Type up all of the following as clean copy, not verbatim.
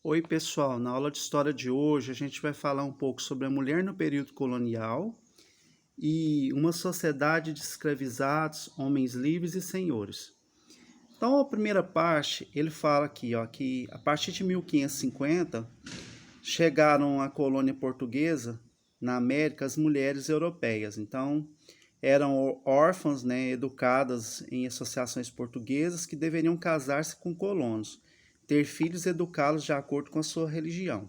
Oi, pessoal. Na aula de história de hoje, a gente vai falar um pouco sobre a mulher no período colonial e uma sociedade de escravizados, homens livres e senhores. Então, a primeira parte, ele fala aqui, ó, que a partir de 1550 chegaram à colônia portuguesa na América as mulheres europeias. Então, eram órfãs, né, educadas em associações portuguesas que deveriam casar-se com colonos, ter filhos e educá-los de acordo com a sua religião.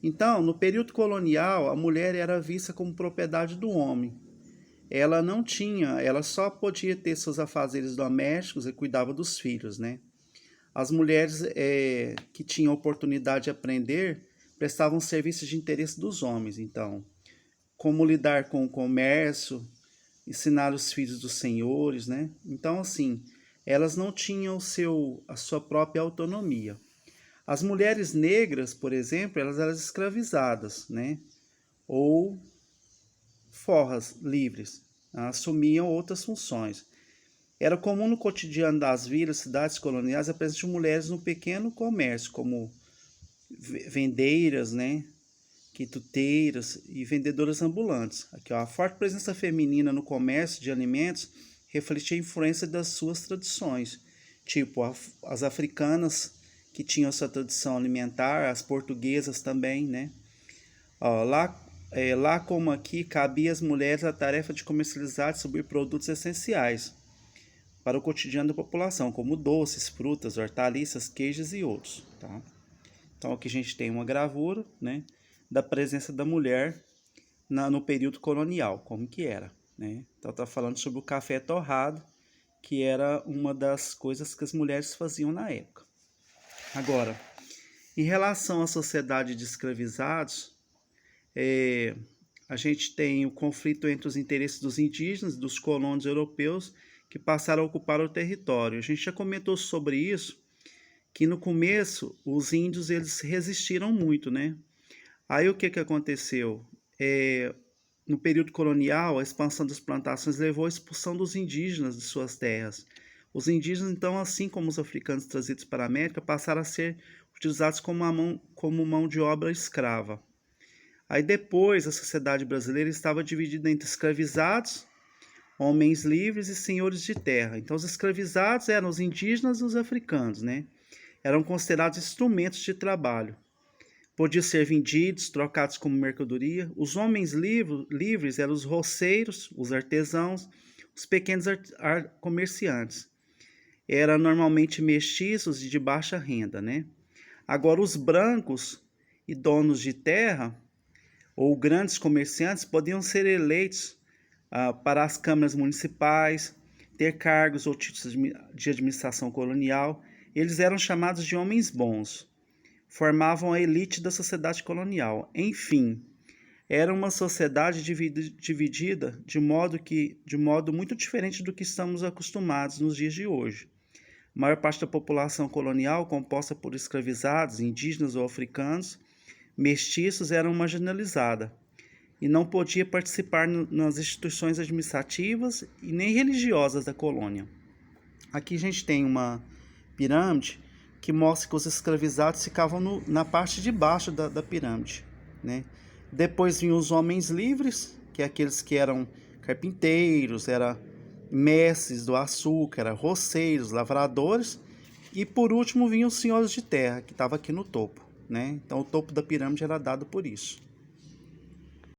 Então, no período colonial, a mulher era vista como propriedade do homem. Ela só podia ter seus afazeres domésticos e cuidava dos filhos, né? As mulheres que tinham oportunidade de aprender prestavam serviços de interesse dos homens. Então, como lidar com o comércio, ensinar os filhos dos senhores, né? Então, assim, elas não tinham a sua própria autonomia. As mulheres negras, por exemplo, elas eram escravizadas, né? Ou forras livres, assumiam outras funções. Era comum no cotidiano das vilas, cidades coloniais, a presença de mulheres no pequeno comércio, como vendeiras, né? Quituteiras e vendedoras ambulantes. Aqui, ó, a forte presença feminina no comércio de alimentos refletia a influência das suas tradições, tipo as africanas que tinham sua tradição alimentar, as portuguesas também, né? Ó, lá como aqui, cabia às mulheres a tarefa de comercializar e distribuir produtos essenciais para o cotidiano da população, como doces, frutas, hortaliças, queijos e outros. Tá? Então aqui a gente tem uma gravura, né, da presença da mulher no período colonial, como que era. Né? Então está falando sobre o café torrado, que era uma das coisas que as mulheres faziam na época. Agora, em relação à sociedade de escravizados, é, a gente tem o conflito entre os interesses dos indígenas e dos colonos europeus que passaram a ocupar o território. A gente já comentou sobre isso, que no começo os índios eles resistiram muito, né? Aí o que, que aconteceu? No período colonial, a expansão das plantações levou à expulsão dos indígenas de suas terras. Os indígenas, então, assim como os africanos trazidos para a América, passaram a ser utilizados como mão de obra escrava. Aí depois a sociedade brasileira estava dividida entre escravizados, homens livres e senhores de terra. Então os escravizados eram os indígenas e os africanos, né? Eram considerados instrumentos de trabalho. Podiam ser vendidos, trocados como mercadoria. Os homens livres eram os roceiros, os artesãos, os pequenos comerciantes. Eram normalmente mestiços e de baixa renda, né? Agora os brancos e donos de terra ou grandes comerciantes podiam ser eleitos para as câmaras municipais, ter cargos ou títulos de administração colonial. Eles eram chamados de homens bons, formavam a elite da sociedade colonial. Enfim, era uma sociedade dividida de modo muito diferente do que estamos acostumados nos dias de hoje. A maior parte da população colonial, composta por escravizados, indígenas ou africanos, mestiços, era marginalizada e não podia participar nas instituições administrativas e nem religiosas da colônia. Aqui a gente tem uma pirâmide que mostra que os escravizados ficavam na parte de baixo da pirâmide. Né? Depois vinham os homens livres, que é aqueles que eram carpinteiros, eram mestres do açúcar, eram roceiros, lavradores, e por último vinham os senhores de terra, que estavam aqui no topo. Né? Então o topo da pirâmide era dado por isso.